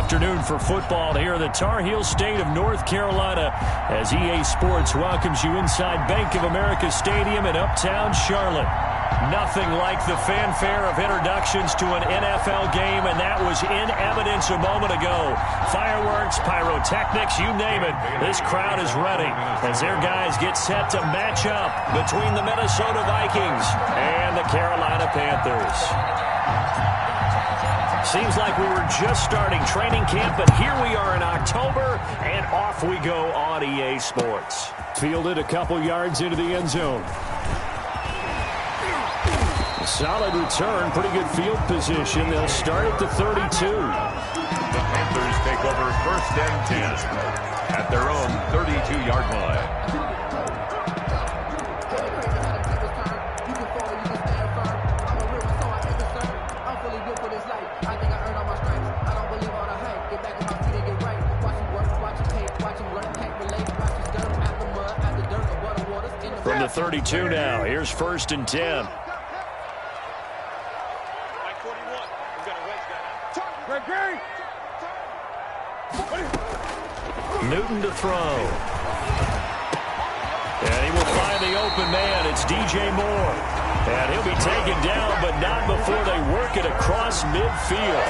afternoon for football here in the Tar Heel state of North Carolina as EA Sports welcomes you inside Bank of America Stadium in uptown Charlotte. Nothing like the fanfare of introductions to an NFL game, and that was in evidence a moment ago. Fireworks, pyrotechnics, you name it. This crowd is ready as their guys get set to match up between the Minnesota Vikings and the Carolina Panthers. Seems like we were just starting training camp, but here we are in October, and off we go on EA Sports. Fielded a couple yards into the end zone. Solid return, pretty good field position. They'll start at the 32. The Panthers take over 1st and 10 at their own 32-yard line. From the 32 now, here's 1st and 10. Newton to throw. And he will find the open man. It's DJ Moore. And he'll be taken down, but not before they work it across midfield.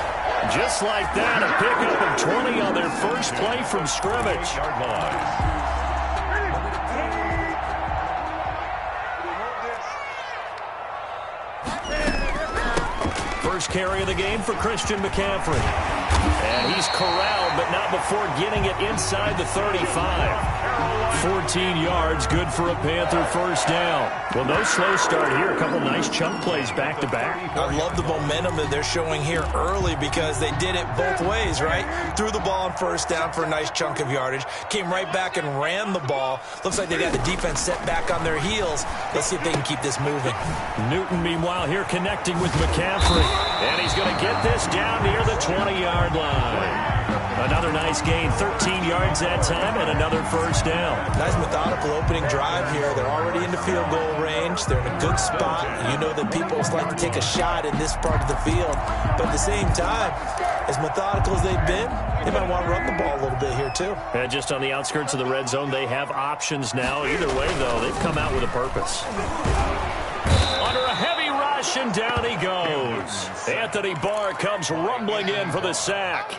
Just like that, a pickup of 20 on their first play from scrimmage. First carry of the game for Christian McCaffrey. And he's corralled, but not before getting it inside the 35. 14 yards, good for a Panther first down. Well, no slow start here. A couple nice chunk plays back-to-back. I love the momentum that they're showing here early because they did it both ways, right? Threw the ball on 1st down for a nice chunk of yardage. Came right back and ran the ball. Looks like they got the defense set back on their heels. Let's see if they can keep this moving. Newton, meanwhile, here connecting with McCaffrey. And he's going to get this down near the 20-yard line. Another nice gain, 13 yards that time, and another first down. Nice methodical opening drive here. They're already into field goal range. They're in a good spot. You know that people like to take a shot in this part of the field. But at the same time, as methodical as they've been, they might want to run the ball a little bit here too. And just on the outskirts of the red zone, they have options now. Either way, though, they've come out with a purpose. Under a heavy rush, and down he goes. Anthony Barr comes rumbling in for the sack.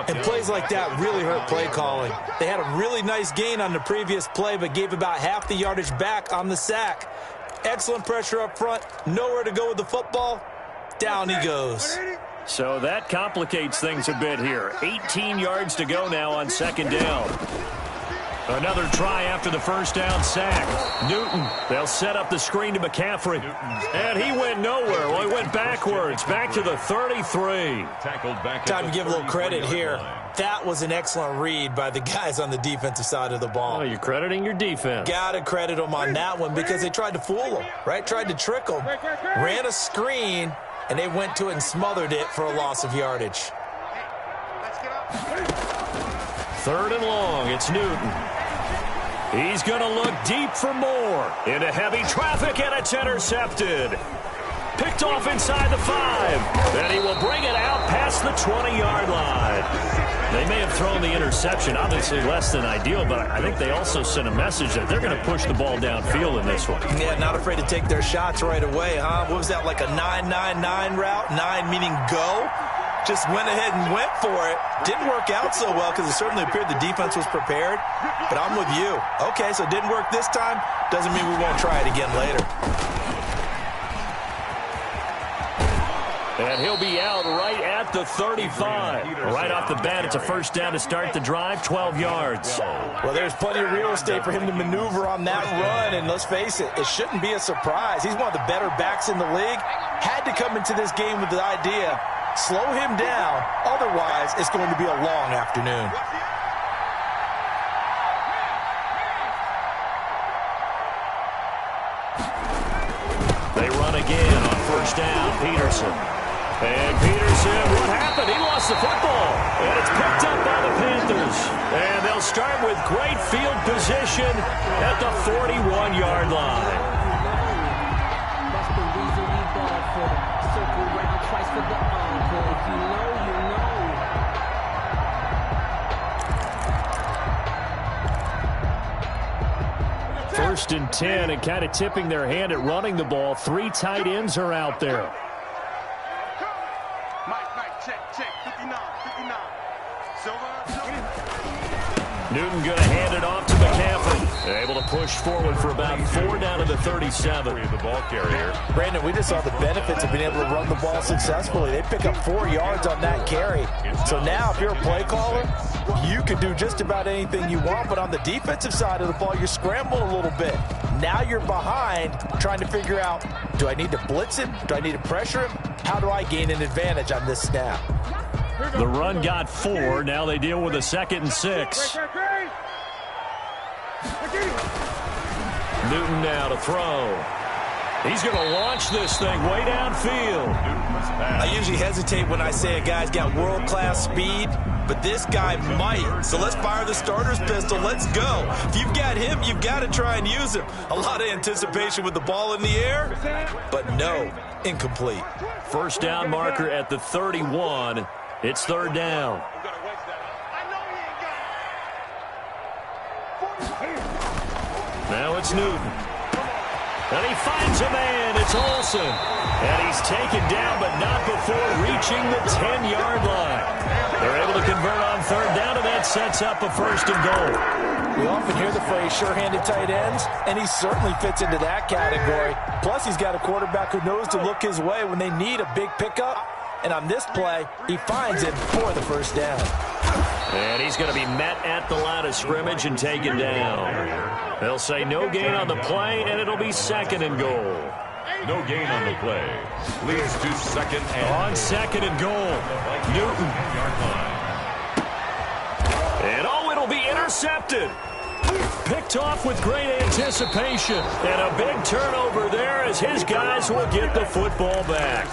And plays like that really hurt play calling. They had a really nice gain on the previous play, but gave about half the yardage back on the sack. Excellent pressure up front. Nowhere to go with the football. Down he goes. So that complicates things a bit here. 18 yards to go now on 2nd down. Another try after the first down sack. Newton, they'll set up the screen to McCaffrey. And he went nowhere. Well, he went backwards, back to the 33. Time to give a little credit here. That was an excellent read by the guys on the defensive side of the ball. Oh, you're crediting your defense. Got to credit them on that one because they tried to fool them, right? Tried to trick them. Ran a screen, and they went to it and smothered it for a loss of yardage. 3rd and long, it's Newton. He's going to look deep for more. Into heavy traffic, and it's intercepted. Picked off inside the 5. Then he will bring it out past the 20-yard line. They may have thrown the interception, obviously less than ideal, but I think they also sent a message that they're going to push the ball downfield in this one. Yeah, not afraid to take their shots right away, huh? What was that, like a 9-9-9 route? 9 meaning go? Just went ahead and went for it. Didn't work out so well because it certainly appeared the defense was prepared. But I'm with you. Okay, so it didn't work this time. Doesn't mean we won't try it again later. And he'll be out right at the 35. Right off the bat, it's a first down to start the drive, 12 yards. Well, there's plenty of real estate for him to maneuver on that run. And let's face it, it shouldn't be a surprise. He's one of the better backs in the league. Had to come into this game with the idea, slow him down. Otherwise, it's going to be a long afternoon. They run again on first down. Peterson. And Peterson, what happened? He lost the football. And it's picked up by the Panthers. And they'll start with great field position at the 41-yard line. That's the reason we ball for them. Circle round twice for the encore. You know. First and 10, and kind of tipping their hand at running the ball. 3 tight ends are out there. Newton going to hand it off to McCaffrey. They're able to push forward for about 4 down to the 37. The ball carrier. Brandon, we just saw the benefits of being able to run the ball successfully. They pick up 4 yards on that carry. So now if you're a play caller, you can do just about anything you want. But on the defensive side of the ball, you're scrambling a little bit. Now you're behind trying to figure out, do I need to blitz him? Do I need to pressure him? How do I gain an advantage on this snap? The run got 4. Now they deal with a 2nd and 6. Newton now to throw. He's going to launch this thing way downfield. I usually hesitate when I say a guy's got world-class speed, but this guy might. So let's fire the starter's pistol. Let's go. If you've got him, you've got to try and use him. A lot of anticipation with the ball in the air, but no, incomplete. First down marker at the 31. It's 3rd down. Now it's Newton. And he finds a man. It's Olsen. And he's taken down, but not before reaching the 10-yard line. They're able to convert on 3rd down, and that sets up a 1st and goal. We often hear the phrase sure-handed tight ends, and he certainly fits into that category. Plus, he's got a quarterback who knows to look his way when they need a big pickup. And on this play, he finds it for the 1st down. And he's going to be met at the line of scrimmage and taken down. They'll say no gain on the play, and it'll be 2nd and goal. No gain on the play. Leads to 2nd and on 2nd and goal. Newton. And it'll be intercepted. Picked off with great anticipation. And a big turnover there as his guys will get the football back.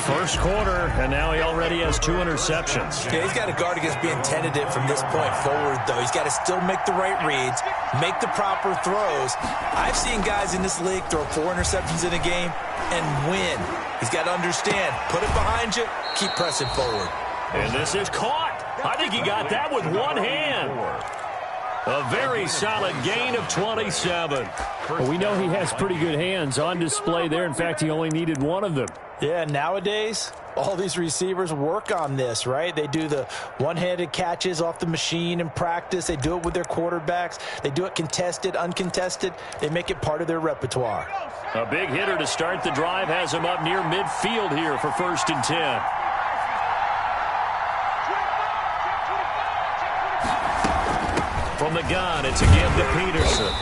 First quarter, and now he already has 2 interceptions. Yeah, he's got to guard against being tentative from this point forward, though. He's got to still make the right reads, make the proper throws. I've seen guys in this league throw 4 interceptions in a game and win. He's got to understand, put it behind you, keep pressing forward. And this is caught. I think he got that with one hand. A very solid gain of 27. Well, we know he has pretty good hands on display there. In fact, he only needed 1 of them. Yeah, nowadays, all these receivers work on this, right? They do the one-handed catches off the machine in practice. They do it with their quarterbacks. They do it contested, uncontested. They make it part of their repertoire. A big hitter to start the drive has him up near midfield here for 1st and 10. From the gun, it's a give to Peterson.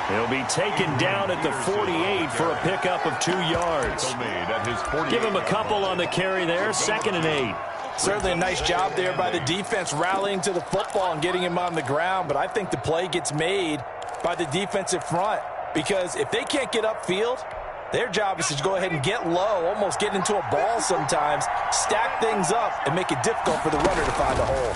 He'll be taken down at the 48 for a pickup of 2 yards. Give him a couple on the carry there, 2nd and 8. Certainly a nice job there by the defense rallying to the football and getting him on the ground, but I think the play gets made by the defensive front because if they can't get upfield, their job is to go ahead and get low, almost get into a ball sometimes, stack things up, and make it difficult for the runner to find a hole.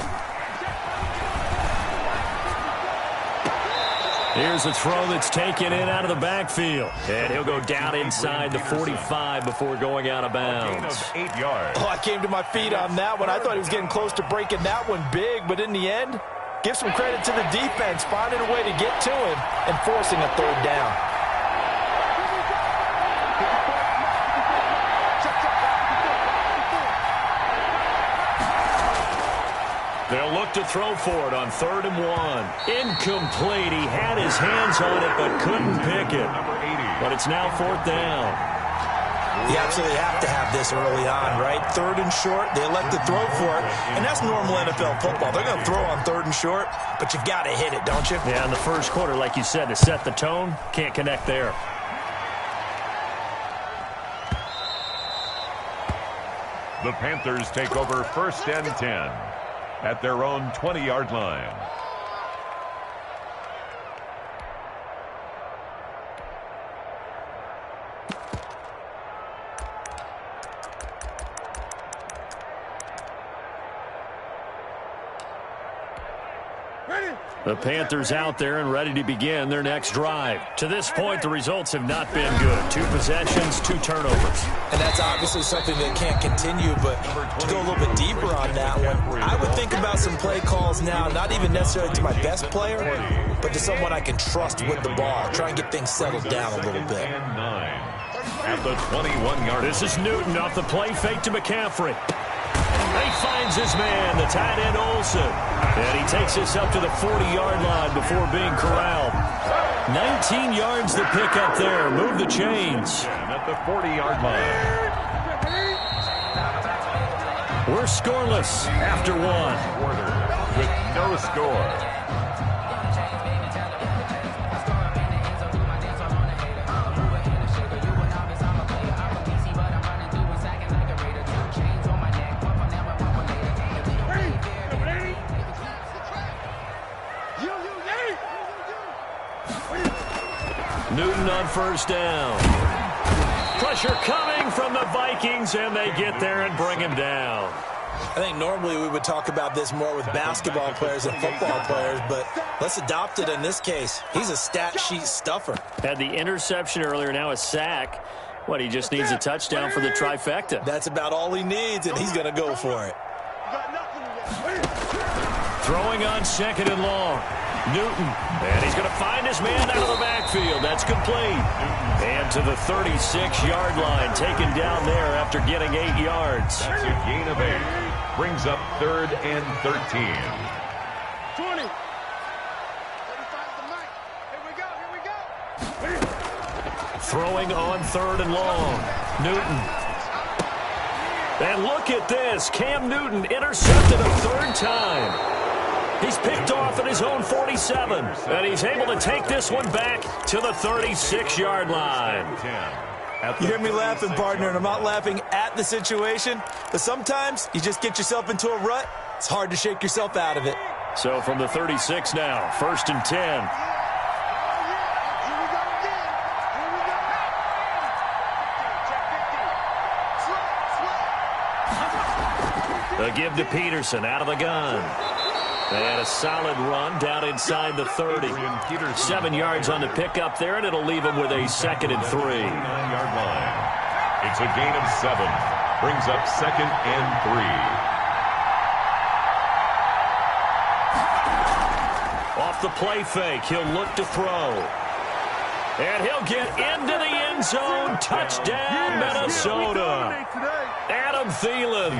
Here's a throw that's taken in out of the backfield. And he'll go down inside the 45 before going out of bounds. 8 yards. Oh, I came to my feet on that one. I thought he was getting close to breaking that one big, but in the end, give some credit to the defense, finding a way to get to him and forcing a 3rd down. They'll look to throw for it on 3rd and 1. Incomplete. He had his hands on it but couldn't pick it. But it's now 4th down. You absolutely have to have this early on, right? 3rd and short, they elect to throw for it. And that's normal NFL football. They're going to throw on 3rd and short, but you got to hit it, don't you? Yeah, in the first quarter, like you said, to set the tone, can't connect there. The Panthers take over 1st and 10 at their own 20-yard line. The Panthers out there and ready to begin their next drive. To this point, the results have not been good. 2 possessions, 2 turnovers. And that's obviously something that can't continue, but to go a little bit deeper on that one, I would think about some play calls now, not even necessarily to my best player, but to someone I can trust with the ball. Try and get things settled down a little bit. At the 21-yard. This is Newton off the play fake to McCaffrey. He finds his man, the tight end Olsen. And he takes this up to the 40-yard line before being corralled. 19 yards to pick up there. Move the chains. And at the 40-yard line. We're scoreless after 1. Quarter with no score. Newton on first down. Pressure coming from the Vikings, and they get there and bring him down. I think normally we would talk about this more with basketball players than football players, but let's adopt it in this case. He's a stat sheet stuffer. Had the interception earlier, now a sack. What, he just needs a touchdown for the trifecta. That's about all he needs, and he's going to go for it. Throwing on 2nd and long. Newton, and he's going to find his man out of the backfield. That's complete. And to the 36-yard line, taken down there after getting 8 yards. That's a gain of 8. Brings up 3rd and 13. 20. Here we go. Throwing on 3rd and long. Newton. And look at this. Cam Newton intercepted a 3rd time. He's picked off at his own 47, and he's able to take this one back to the 36-yard line. You hear me laughing, partner, and I'm not laughing at the situation, but sometimes you just get yourself into a rut. It's hard to shake yourself out of it. So from the 36 now, 1st and 10. The give to Peterson out of the gun. They had a solid run down inside the 30. 7 yards on the pickup there, and it'll leave them with a 2nd and 3. 9-yard line. It's a gain of 7. Brings up 2nd and 3. Off the play fake, he'll look to throw. And he'll get into the end zone. Touchdown, Minnesota. Adam Thielen,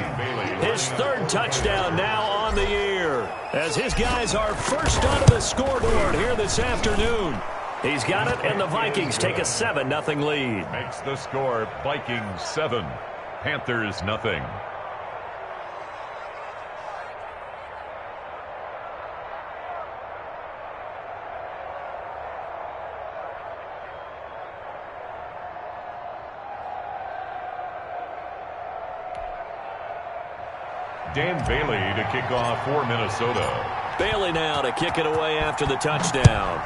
his 3rd touchdown now on the year, as his guys are first onto the scoreboard here this afternoon. He's got it, and the Vikings take a 7-0 lead. Makes the score Vikings 7, Panthers nothing. Dan Bailey to kick off for Minnesota. Bailey now to kick it away after the touchdown.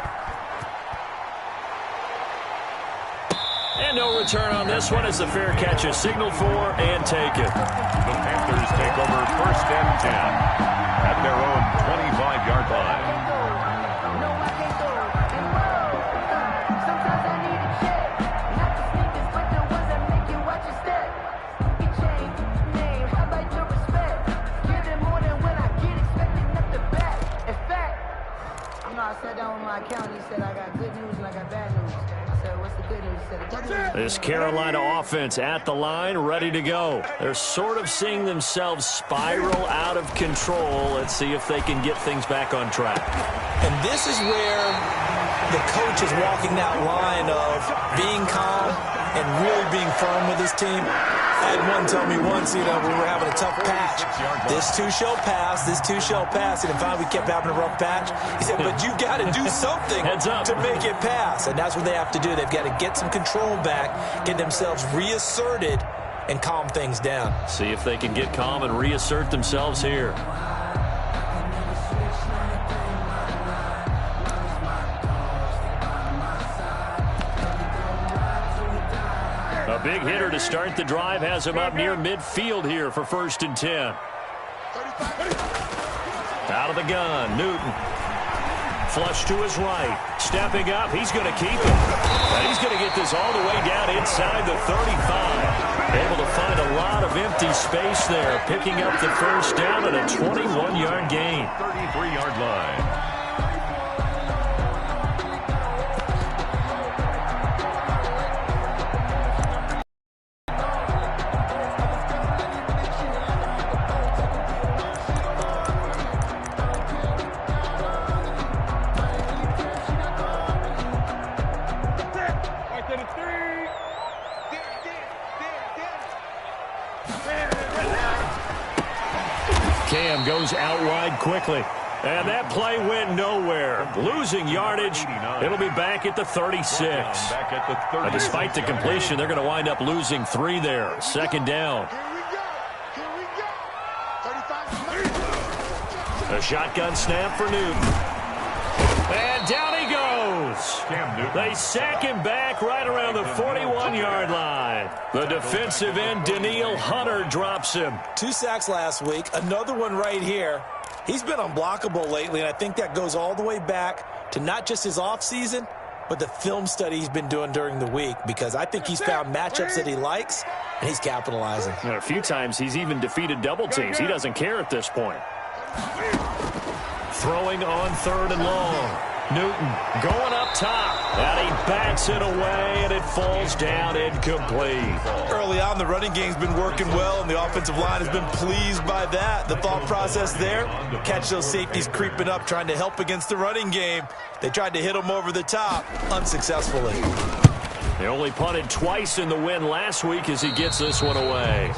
And no return on this one as the fair catch is signaled for and taken. The Panthers take over 1st and 10 at their own 25-yard line. I sat down with my accountant. He said I got good news and I got bad news. I said, what's the good news? He said, the good news. This Carolina offense at the line, ready to go. They're sort of seeing themselves spiral out of control. Let's see if they can get things back on track. And this is where the coach is walking that line of being calm and really being firm with his team. I had one tell me once, we were having a tough patch. This too shall pass, this too shall pass. And finally we kept having a rough patch. He said, but you got to do something to make it pass. And that's what they have to do. They've got to get some control back, get themselves reasserted, and calm things down. See if they can get calm and reassert themselves here. A big hitter to start the drive has him up near midfield here for 1st and 10. Out of the gun, Newton. Flush to his right. Stepping up, he's going to keep it. And he's going to get this all the way down inside the 35. Able to find a lot of empty space there, picking up the first down at a 21-yard gain. 33-yard line. Cam goes out wide quickly. And that play went nowhere. Losing yardage. It'll be back at the 36. And despite the completion, they're going to wind up losing 3 there. Second down. A shotgun snap for Newton. And down he goes. They sack him back right around the 41-yard line. The defensive end, Daniil Hunter, drops him. 2 sacks last week. Another one right here. He's been unblockable lately, and I think that goes all the way back to not just his offseason, but the film study he's been doing during the week, because I think he's found matchups that he likes, and he's capitalizing. And a few times he's even defeated double teams. He doesn't care at this point. Throwing on 3rd and long. Newton going up top. And he bats it away, and it falls down incomplete. Early on, the running game's been working well, and the offensive line has been pleased by that. The thought process there, catch those safeties creeping up, trying to help against the running game. They tried to hit him over the top, unsuccessfully. They only punted twice in the win last week as he gets this one away.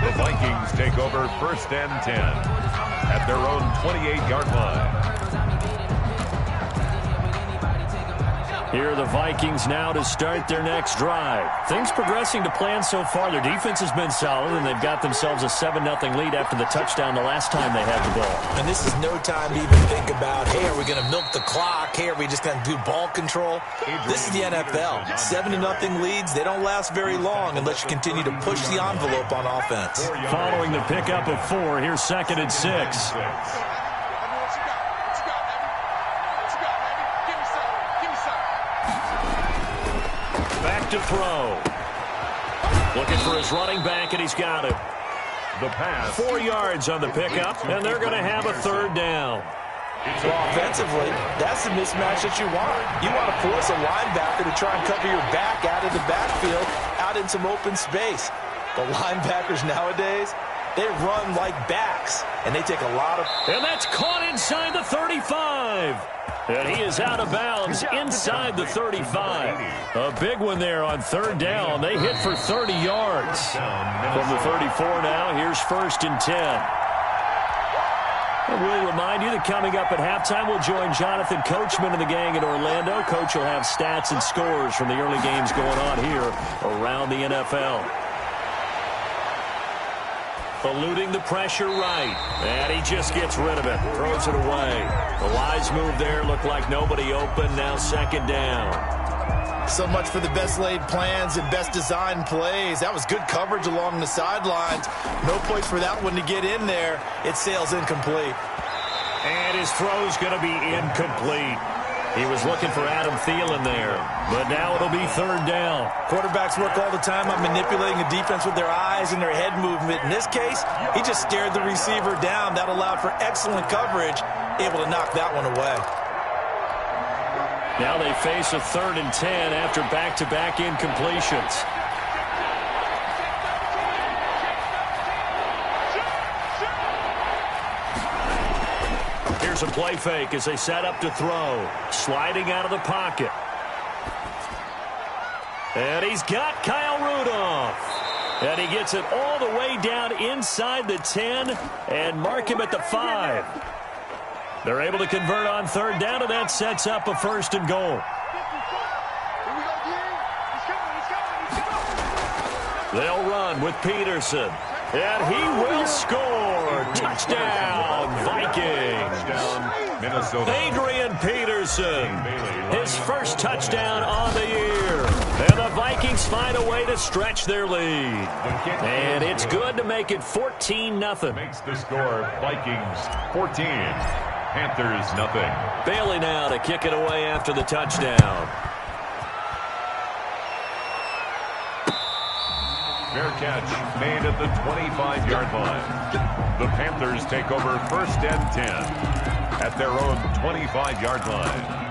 The Vikings take over 1st and 10 at their own 28-yard line. Here are the Vikings now to start their next drive. Things progressing to plan so far. Their defense has been solid, and they've got themselves a 7-0 lead after the touchdown the last time they had the ball. And this is no time to even think about, hey, are we going to milk the clock? Hey, are we just going to do ball control? This is the NFL. 7-0 leads, they don't last very long unless you continue to push the envelope on offense. Following the pickup of 4, here's 2nd and 6. To throw. Looking for his running back, and he's got it. The pass. 4 yards on the pickup, and they're going to have a 3rd down. So offensively, that's the mismatch that you want. You want to force a linebacker to try and cover your back out of the backfield, out in some open space. The linebackers nowadays, they run like backs, and they take a lot of... And that's caught inside the 35. And he is out of bounds inside the 35. A big one there on 3rd down. They hit for 30 yards. From the 34 now, here's 1st and 10. And we'll remind you that coming up at halftime, we'll join Jonathan Coachman and the gang in Orlando. Coach will have stats and scores from the early games going on here around the NFL. Eluding the pressure right. And he just gets rid of it. Throws it away. The wise move there. Looked like nobody open. Now 2nd down. So much for the best laid plans and best designed plays. That was good coverage along the sidelines. No place for that one to get in there. It sails incomplete. And his throw's going to be incomplete. He was looking for Adam Thielen there, but now it'll be 3rd down. Quarterbacks work all the time on manipulating the defense with their eyes and their head movement. In this case, he just stared the receiver down. That allowed for excellent coverage, able to knock that one away. Now they face a 3rd and 10 after back-to-back incompletions. Here's a play fake as they set up to throw. Sliding out of the pocket. And he's got Kyle Rudolph. And he gets it all the way down inside the 10 and mark him at the 5. They're able to convert on 3rd down, and that sets up a 1st and goal. They'll run with Peterson. And he will score. Touchdown, Vikings. Minnesota. Adrian Peterson. His first touchdown on the year. And the Vikings find a way to stretch their lead. And it's good to make it 14-0. Makes the score Vikings 14. Panthers, nothing. Bailey now to kick it away after the touchdown. Fair catch made at the 25-yard line. The Panthers take over 1st and 10 at their own 25-yard line.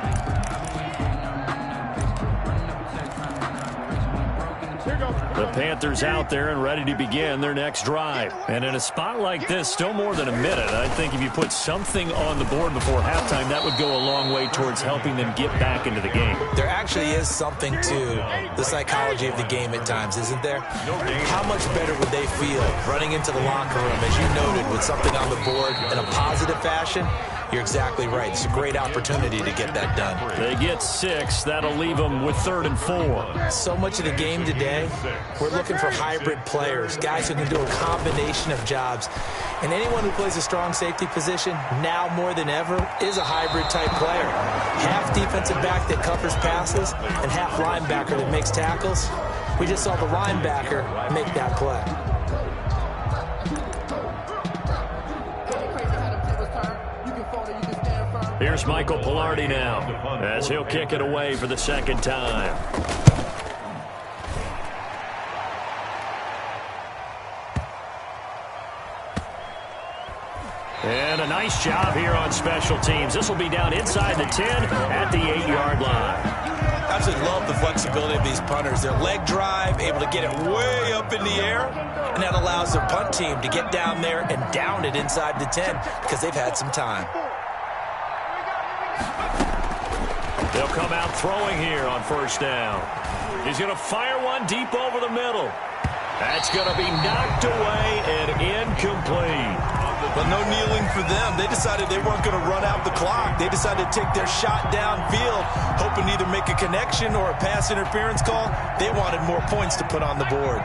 The Panthers out there and ready to begin their next drive. And in a spot like this, still more than a minute. I think if you put something on the board before halftime, that would go a long way towards helping them get back into the game. There actually is something to the psychology of the game at times, isn't there? How much better would they feel running into the locker room, as you noted, with something on the board in a positive fashion? You're exactly right. It's a great opportunity to get that done. They get 6. That'll leave them with 3rd and 4. So much of the game today, we're looking for hybrid players, guys who can do a combination of jobs. And anyone who plays a strong safety position, now more than ever, is a hybrid-type player. Half defensive back that covers passes and half linebacker that makes tackles. We just saw the linebacker make that play. Here's Michael Pilardi now, as he'll kick it away for the 2nd time. And a nice job here on special teams. This will be down inside the 10 at the 8-yard line. I absolutely love the flexibility of these punters. Their leg drive, able to get it way up in the air, and that allows their punt team to get down there and down it inside the 10 because they've had some time. They'll come out throwing here on 1st down. He's going to fire one deep over the middle. That's going to be knocked away and incomplete. But no kneeling for them. They decided they weren't going to run out the clock. They decided to take their shot downfield, hoping to either make a connection or a pass interference call. They wanted more points to put on the board.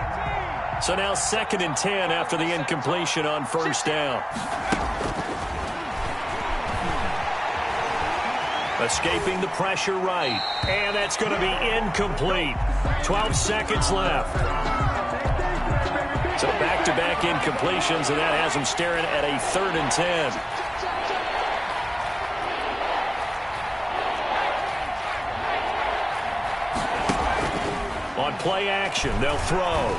So now 2nd and 10 after the incompletion on 1st down. Escaping the pressure right. And that's going to be incomplete. 12 seconds left. So back-to-back incompletions, and that has them staring at a 3rd and 10. On play action, they'll throw.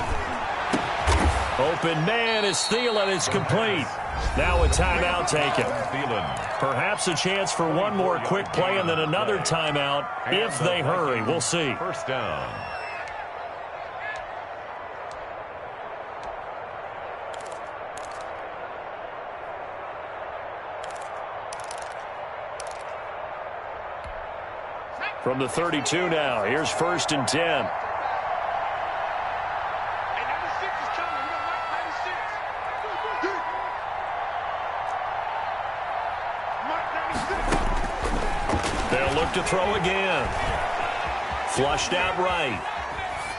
Open man is Thielen. It's complete. Now a timeout taken. Perhaps a chance for one more quick play and then another timeout if they hurry. We'll see. 1st down. From the 32 now, here's 1st and 10. They'll look to throw again. Flushed out right.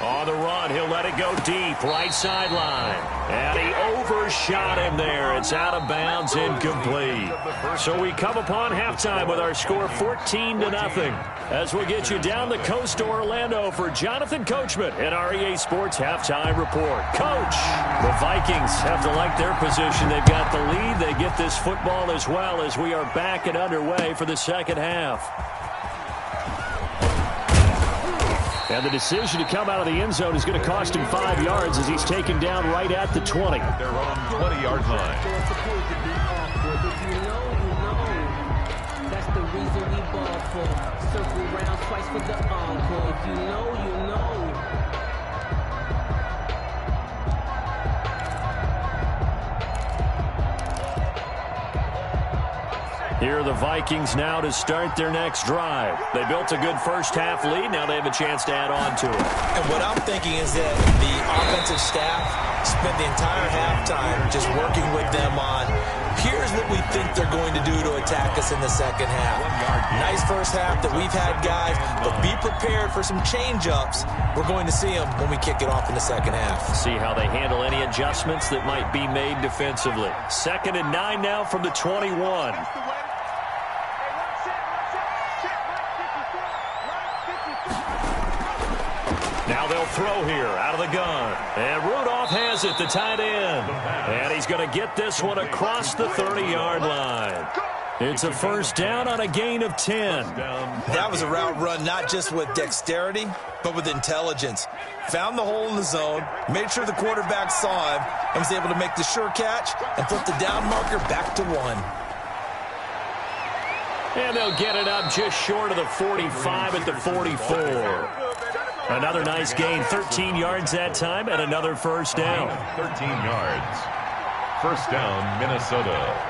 On the run, he'll let it go deep, right sideline. And he overshot him there. It's out of bounds, incomplete. So we come upon halftime with our score 14-0. As we get you down the coast to Orlando for Jonathan Coachman in our EA Sports Halftime Report. Coach, the Vikings have to like their position. They've got the lead. They get this football as well as we are back and underway for the 2nd half. And the decision to come out of the end zone is going to cost him 5 yards as he's taken down right at the 20. Their own 20-yard line. That's the reason we ball for. Circle round twice for the encore. If you know, you know. Here are the Vikings now to start their next drive. They built a good first half lead. Now they have a chance to add on to it. And what I'm thinking is that the offensive staff spent the entire halftime just working with them on, here's what we think they're going to do to attack us in the 2nd half. Nice first half that we've had, guys, but be prepared for some change-ups. We're going to see them when we kick it off in the 2nd half. See how they handle any adjustments that might be made defensively. 2nd and 9 now from the 21. Now they'll throw here out of the gun. And Rudolph has it, the tight end. And he's going to get this one across the 30-yard line. It's a first down on a gain of 10. That was a route run not just with dexterity, but with intelligence. Found the hole in the zone, made sure the quarterback saw him, and was able to make the sure catch and flip the down marker back to 1. And they'll get it up just short of the 45 at the 44. Another nice gain, 13 yards that time, and another first down. 13 yards. First down, Minnesota.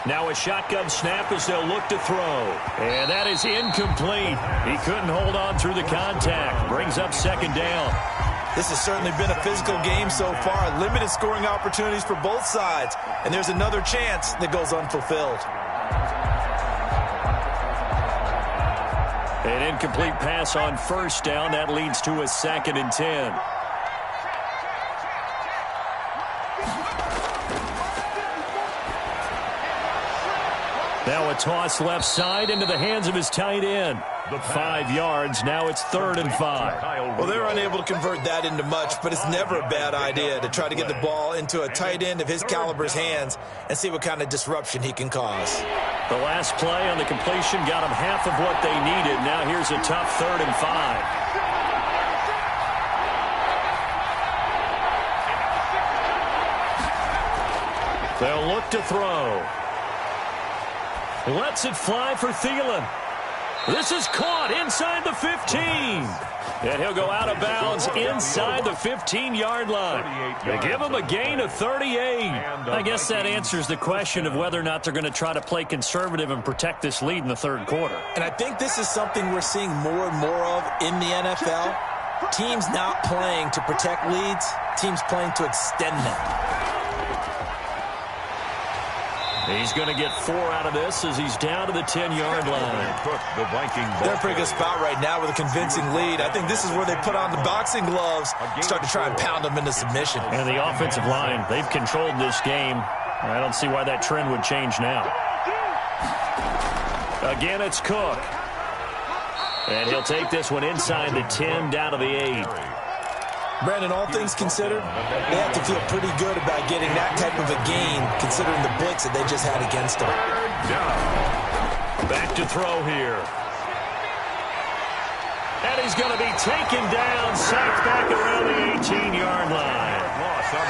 Now a shotgun snap as they'll look to throw. And that is incomplete. He couldn't hold on through the contact. Brings up second down. This has certainly been a physical game so far. Limited scoring opportunities for both sides. And there's another chance that goes unfulfilled. An incomplete pass on first down. That leads to a 2nd and 10. Now a toss left side into the hands of his tight end. 5 yards. Now it's 3rd and 5. Well, they're unable to convert that into much, but it's never a bad idea to try to get the ball into a tight end of his caliber's hands and see what kind of disruption he can cause. The last play on the completion got them half of what they needed. Now here's a tough 3rd and 5. They'll look to throw. Lets it fly for Thielen. This is caught inside the 15. And he'll go out of bounds inside the 15-yard line. They give him a gain of 38. I guess that answers the question of whether or not they're going to try to play conservative and protect this lead in the 3rd quarter. And I think this is something we're seeing more and more of in the NFL. Teams not playing to protect leads, teams playing to extend them. He's going to get 4 out of this as he's down to the 10-yard line. They're in a pretty good spot right now with a convincing lead. I think this is where they put on the boxing gloves, start to try and pound them into submission. And the offensive line, they've controlled this game. I don't see why that trend would change now. Again, it's Cook. And he'll take this one inside the 10, down to the 8. Brandon, all things considered, they have to feel pretty good about getting that type of a gain, considering the blitz that they just had against them. Back to throw here. And he's going to be taken down, sacked back around the 18-yard line.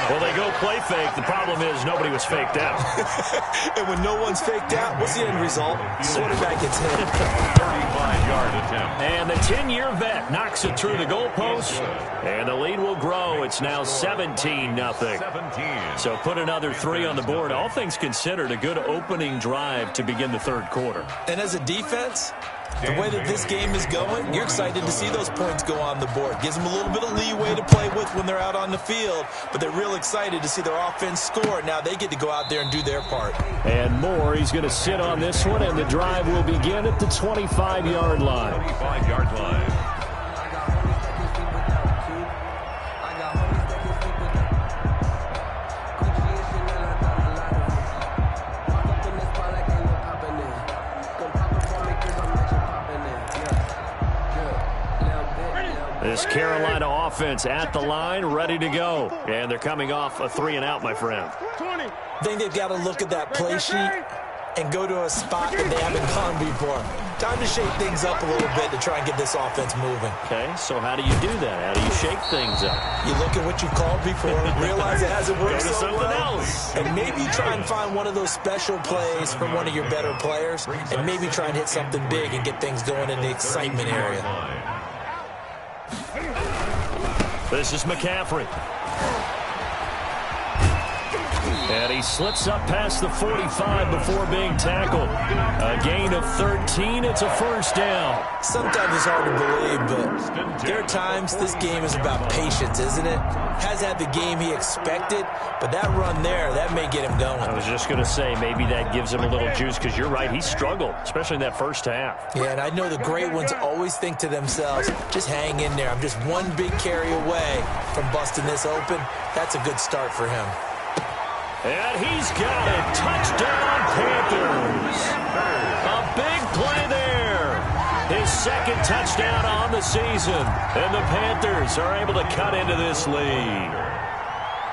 Well, they go play fake. The problem is nobody was faked out. And when no one's faked out, what's the end result? Quarterback gets hit. 35-yard attempt. And the 10-year vet knocks it through the goalpost. And the lead will grow. It's now 17-0. 17. So put another 3 on the board. All things considered, a good opening drive to begin the 3rd quarter. And as a defense, the way that this game is going, you're excited to see those points go on the board. Gives them a little bit of leeway to play with when they're out on the field, but they're real excited to see their offense score. Now they get to go out there and do their part. And more, he's going to sit on this one, and the drive will begin at the 25-yard line. 25-yard line. This Carolina offense at the line, ready to go. And they're coming off a 3-and-out, my friend. 20. I think they've got to look at that play sheet and go to a spot that they haven't gone before. Time to shake things up a little bit to try and get this offense moving. Okay, so how do you do that? How do you shake things up? You look at what you called before, realize it hasn't worked Go to so something well, else. and maybe try and find one of those special plays from one of your better players, and maybe try and hit something big and get things going in the excitement area. This is McCaffrey. And he slips up past the 45 before being tackled. A gain of 13. It's a first down. Sometimes it's hard to believe, but there are times this game is about patience, isn't it? Has had the game he expected, but that run there, that may get him going. I was just going to say, maybe that gives him a little juice, because you're right, he struggled, especially in that first half. Yeah, and I know the great ones always think to themselves, just hang in there. I'm just one big carry away from busting this open. That's a good start for him. And he's got it. Touchdown, Panthers. A big play there. His second touchdown on the season. And the Panthers are able to cut into this lead.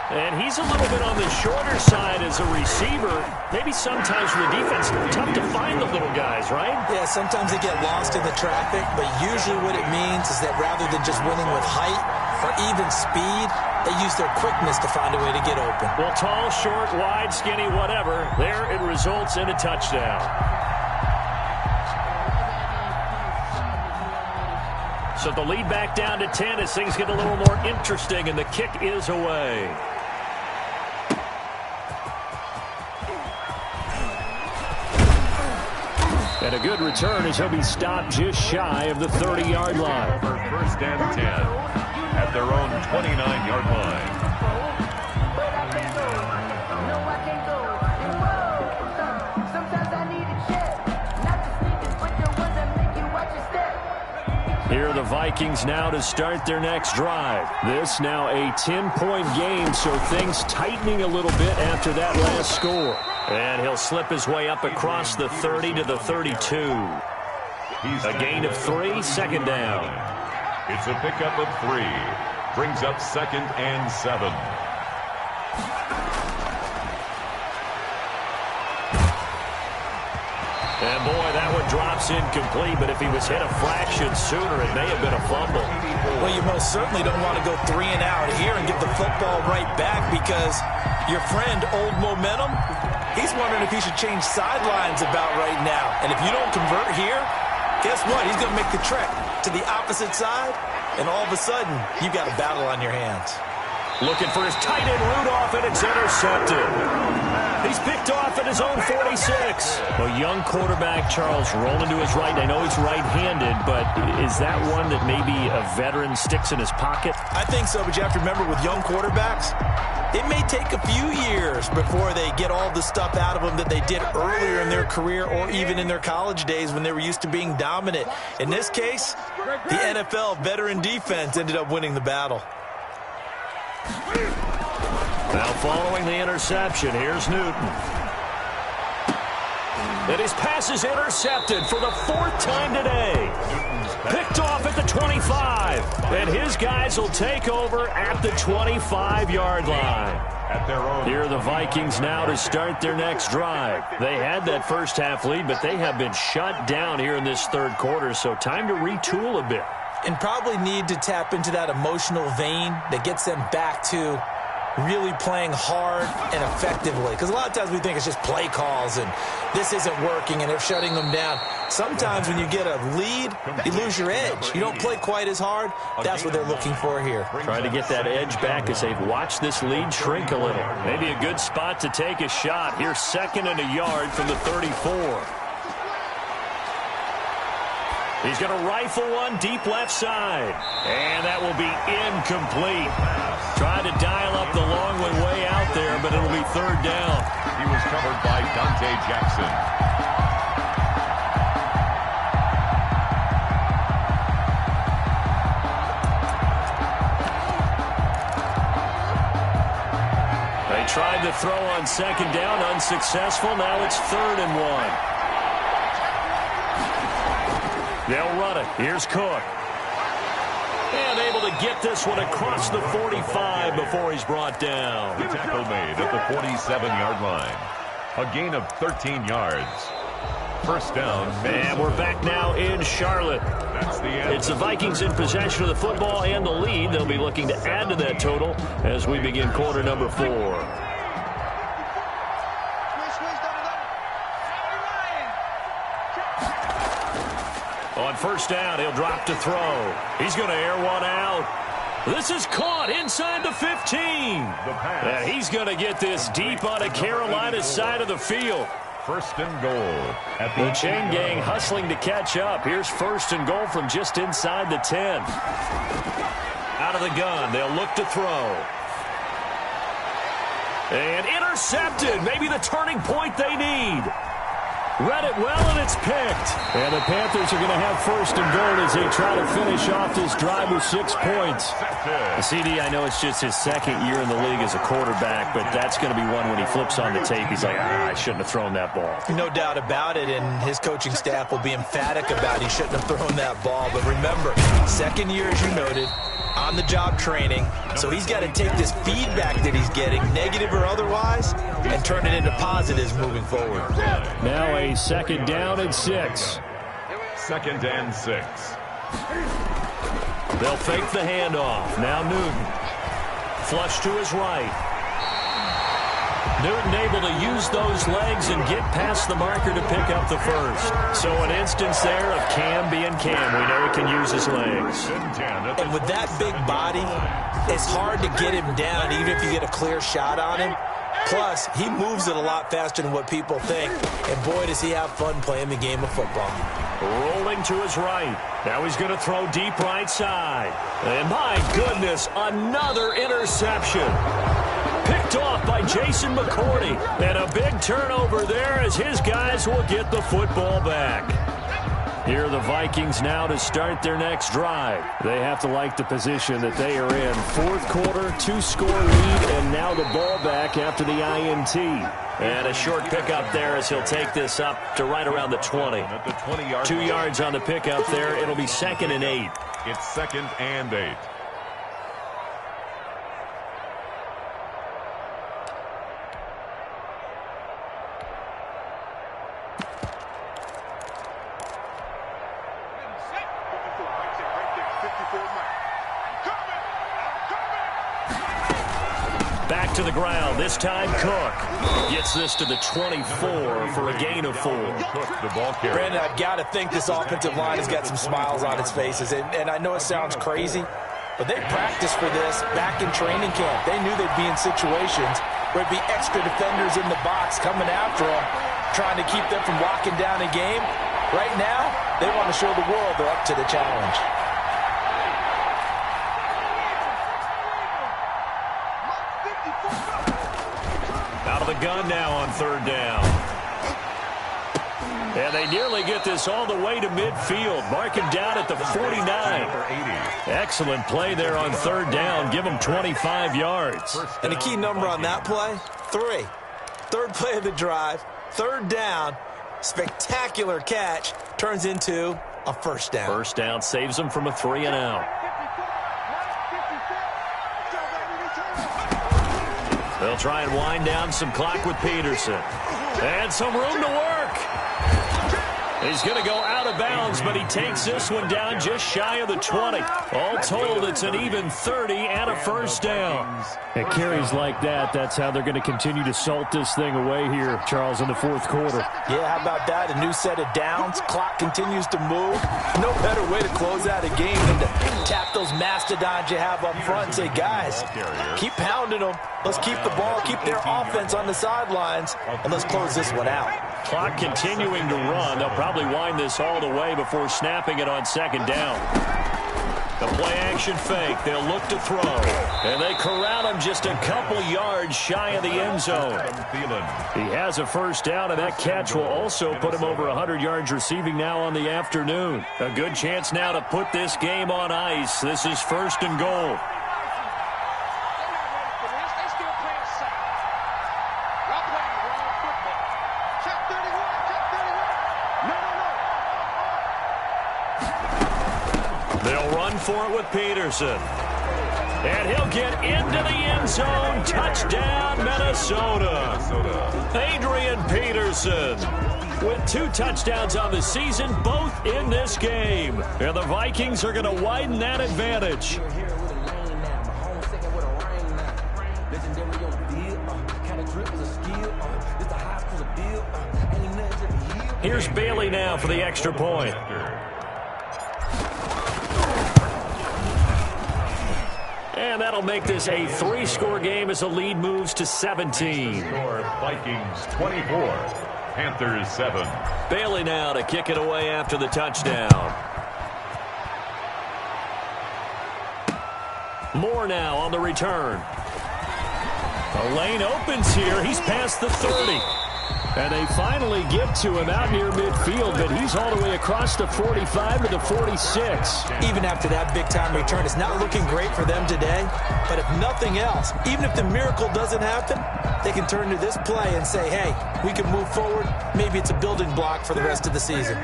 And he's a little bit on the shorter side as a receiver. Maybe sometimes for the defense, tough to find the little guys, right? Yeah, sometimes they get lost in the traffic, but usually what it means is that rather than just winning with height or even speed, they use their quickness to find a way to get open. Well, tall, short, wide, skinny, whatever, there it results in a touchdown. So the lead back down to 10 as things get a little more interesting, and the kick is away. And a good return as he'll be stopped just shy of the 30-yard line. For first and 10 at their own 29-yard line. Here are the Vikings now to start their next drive. This now a 10-point game, so things tightening a little bit after that last score. And he'll slip his way up across the 30 to the 32. A gain of 3, second down. It's a pickup of 3. Brings up second and 7. And boy, that one drops incomplete, but if he was hit a fraction sooner, it may have been a fumble. Well, you most certainly don't want to go 3 and out here and give the football right back, because your friend, Old Momentum, he's wondering if he should change sidelines about right now. And if you don't convert here, guess what? He's going to make the trek to the opposite side, and all of a sudden, you've got a battle on your hands. Looking for his tight end, Rudolph, and it's intercepted. He's picked off at his own 46. Well, young quarterback Charles rolling to his right. I know he's right-handed, but is that one that maybe a veteran sticks in his pocket? I think so, but you have to remember with young quarterbacks, it may take a few years before they get all the stuff out of them that they did earlier in their career or even in their college days when they were used to being dominant. In this case, the NFL veteran defense ended up winning the battle. Now following the interception, here's Newton. And his pass is intercepted for the 4th time today. Picked off at the 25. And his guys will take over at the 25-yard line. Here are the Vikings now to start their next drive. They had that first half lead, but they have been shut down here in this third quarter, so time to retool a bit. And probably need to tap into that emotional vein that gets them back to really playing hard and effectively. Because a lot of times we think it's just play calls and this isn't working and they're shutting them down. Sometimes when you get a lead, you lose your edge. You don't play quite as hard. That's what they're looking for here. Trying to get that edge back as they've watched this lead shrink a little. Maybe a good spot to take a shot. Here's 2nd and a yard from the 34. He's going to rifle one deep left side. And that will be incomplete. Tried to dial up the long one way out there, but it'll be 3rd down. He was covered by Dante Jackson. They tried to throw on 2nd down, unsuccessful. Now it's 3rd and 1. They'll run it. Here's Cook. And able to get this one across the 45 before he's brought down. The tackle made at the 47-yard line. A gain of 13 yards. First down. And we're back now in Charlotte. That's the end. It's the Vikings in possession of the football and the lead. They'll be looking to add to that total as we begin quarter number 4. On first down, he'll drop to throw. He's going to air one out. This is caught inside the 15. And he's going to get this deep on a Carolina side of the field. First and goal. At the chain gang hustling to catch up. Here's 1st and goal from just inside the 10. Out of the gun, they'll look to throw. And intercepted. Maybe the turning point they need. Read it well, and it's picked. And the Panthers are going to have first and goal as they try to finish off this drive with 6 points. CD, I know it's just his second year in the league as a quarterback, but that's going to be one when he flips on the tape. He's like, I shouldn't have thrown that ball. No doubt about it, and his coaching staff will be emphatic about he shouldn't have thrown that ball. But remember, second year, as you noted, on-the-job training, so he's got to take this feedback that he's getting, negative or otherwise, and turn it into positives moving forward. Now a 2nd down and 6. 2nd and 6. They'll fake the handoff. Now Newton. Flush to his right. Newton able to use those legs and get past the marker to pick up the first. So an instance there of Cam being Cam. We know he can use his legs. And with that big body, it's hard to get him down even if you get a clear shot on him. Plus, he moves it a lot faster than what people think. And boy, does he have fun playing the game of football. Rolling to his right. Now he's going to throw deep right side. And my goodness, another interception. Picked off by Jason McCourty. And a big turnover there as his guys will get the football back. Here are the Vikings now to start their next drive. They have to like the position that they are in. 4th quarter, 2-score lead, and now the ball back after the INT. And a short pickup there as he'll take this up to right around the 20. 2 yards on the pickup there. It'll be 2nd and 8. It's 2nd and 8. Back to the ground. This time Cook gets this to the 24 for a gain of 4. Cook, the ball carrier. Brandon, I've got to think this offensive line has got some smiles on its faces. And I know it sounds crazy, but they practiced for this back in training camp. They knew they'd be in situations where it'd be extra defenders in the box coming after them, trying to keep them from locking down a game. Right now, they want to show the world they're up to the challenge. Out of the gun now on 3rd down. And they nearly get this all the way to midfield. Mark him down at the 49. Excellent play there on 3rd down. Give him 25 yards. And a key number on that play, 3. 3rd play of the drive, 3rd down. Spectacular catch turns into a 1st down. 1st down saves them from a 3 and out. They'll try and wind down some clock with Peterson. And some room to work. He's going to go out of bounds, but he takes this one down just shy of the 20. All told, it's an even 30 and a 1st down. At carries like that, that's how they're going to continue to salt this thing away here, Charles, in the 4th quarter. Yeah, how about that? A new set of downs. Clock continues to move. No better way to close out a game than to tap those mastodons you have up front and say, guys, keep pounding them. Let's keep the ball, keep their offense on the sidelines, and let's close this one out. Clock continuing to run. They'll probably wind this all the way before snapping it on 2nd down. The play-action fake. They'll look to throw. And they corral him just a couple yards shy of the end zone. He has a 1st down, and that catch will also put him over 100 yards receiving now on the afternoon. A good chance now to put this game on ice. This is 1st and goal. For it with Peterson. And he'll get into the end zone. Touchdown, Minnesota. Adrian Peterson with 2 touchdowns on the season, both in this game. And the Vikings are going to widen that advantage. Here's Bailey now for the extra point. And that'll make this a 3-score game as the lead moves to 17. Vikings 24, Panthers 7. Bailey now to kick it away after the touchdown. Moore now on the return. The lane opens here. He's past the 30. And they finally get to him out near midfield, but he's all the way across the 45 to the 46. Even after that big-time return, it's not looking great for them today. But if nothing else, even if the miracle doesn't happen, they can turn to this play and say, hey, we can move forward. Maybe it's a building block for the rest of the season.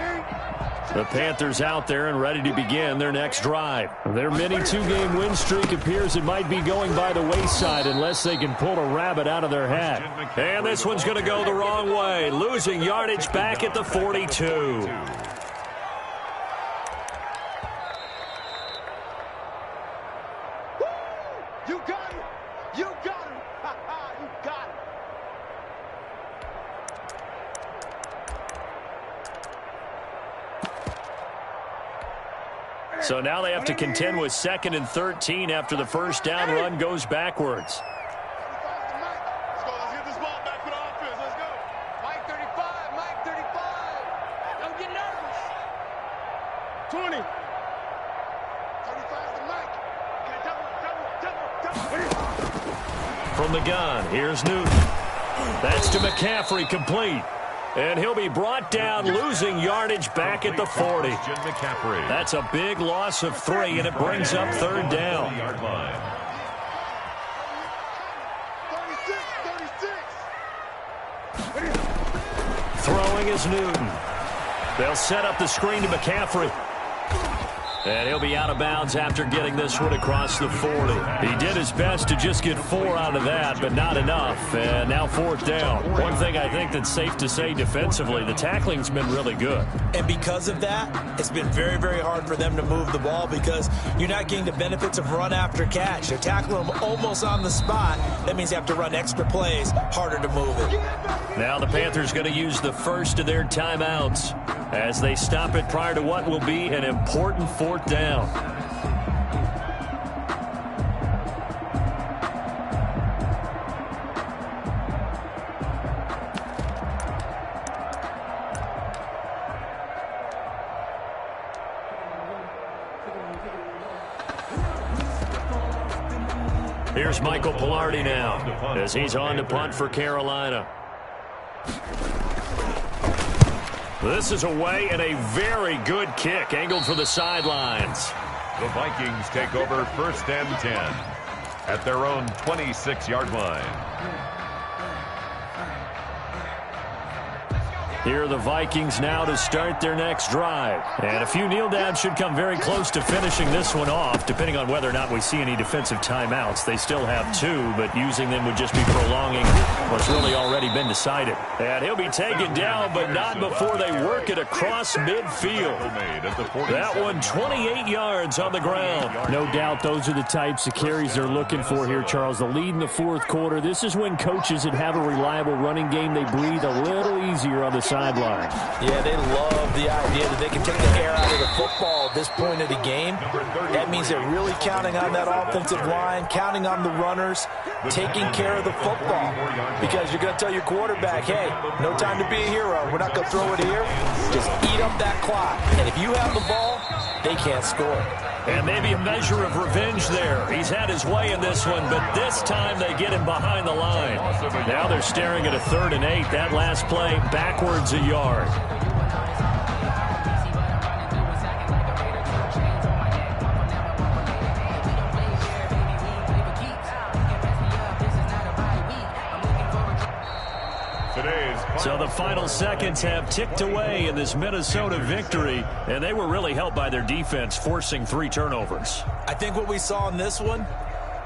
The Panthers out there and ready to begin their next drive. Their mini two-game win streak appears it might be going by the wayside unless they can pull a rabbit out of their hat. And this one's going to go the wrong way, losing yardage back at the 42. You got it. You got it. You got it. So now they have to contend with 2nd and 13 after the first down run goes backwards. Let's go. Let's get this ball back for the offense. Let's go. Mike 35. Mike 35. Don't get nervous. 20. 35 to Mike. Okay, double. From the gun, here's Newton. That's to McCaffrey, complete. And he'll be brought down, losing yardage back at the 40. That's a big loss of 3, and it brings up 3rd down. 36. Throwing is Newton. They'll set up the screen to McCaffrey. And he'll be out of bounds after getting this one across the 40. He did his best to just get 4 out of that, but not enough. And now 4th down. One thing I think that's safe to say defensively, the tackling's been really good. And because of that, it's been very, very hard for them to move the ball because you're not getting the benefits of run after catch. They're tackling them almost on the spot. That means they have to run extra plays, harder to move it. Now the Panthers going to use the first of their timeouts as they stop it prior to what will be an important 4th down. Here's Michael Pilardi now as he's on to punt for Carolina. This is away and a very good kick angled for the sidelines. The Vikings take over 1st and 10 at their own 26-yard line. Here are the Vikings now to start their next drive. And a few kneel downs should come very close to finishing this one off, depending on whether or not we see any defensive timeouts. They still have 2, but using them would just be prolonging what's really already been decided. And he'll be taken down, but not before they work it across midfield. That one 28 yards on the ground. No doubt those are the types of carries they're looking for here, Charles. The lead in the 4th quarter. This is when coaches that have a reliable running game, they breathe a little easier on the sideline. Yeah, they love the idea that they can take the air out of the football at this point of the game. That means they're really counting on that offensive line, counting on the runners, taking care of the football. Because you're going to tell your quarterback, hey, no time to be a hero. We're not going to throw it here. Just eat up that clock. And if you have the ball, they can't score. And maybe a measure of revenge there. He's had his way in this one, but this time they get him behind the line. Now they're staring at a 3rd and 8. That last play backwards a yard. So the final seconds have ticked away in this Minnesota victory, and they were really helped by their defense, forcing 3 turnovers. I think what we saw in this one,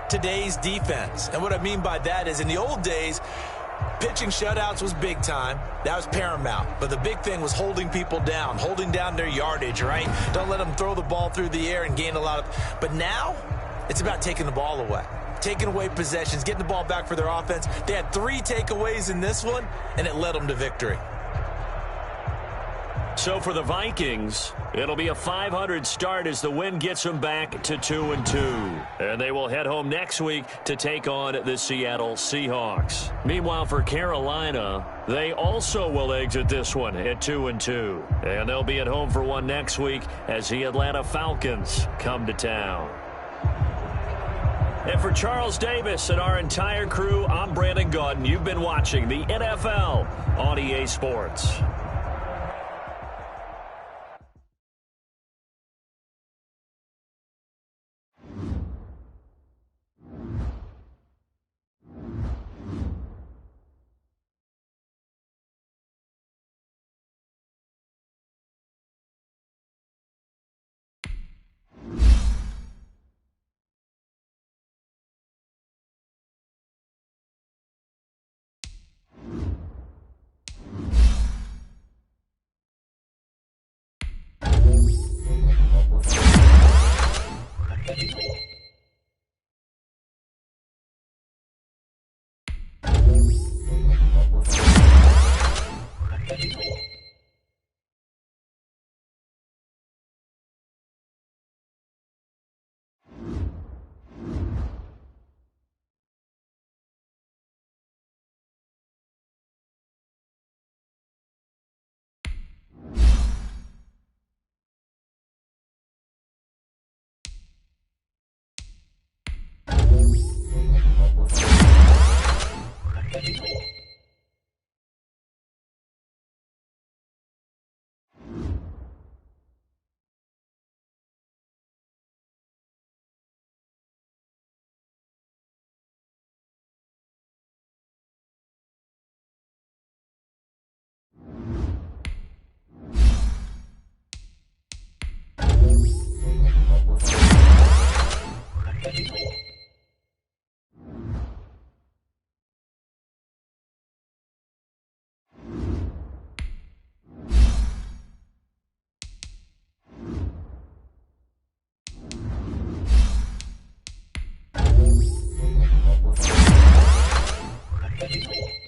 today's defense. And what I mean by that is in the old days, pitching shutouts was big time. That was paramount. But the big thing was holding people down, holding down their yardage, right? Don't let them throw the ball through the air and gain a lot of... But now, it's about taking the ball away. Taking away possessions, getting the ball back for their offense. They had 3 takeaways in this one, and it led them to victory. So for the Vikings, it'll be a 500 start as the win gets them back to 2-2. And they will head home next week to take on the Seattle Seahawks. Meanwhile, for Carolina, they also will exit this one at 2-2. And they'll be at home for one next week as the Atlanta Falcons come to town. And for Charles Davis and our entire crew, I'm Brandon Gaudin. You've been watching the NFL on EA Sports. Thank you.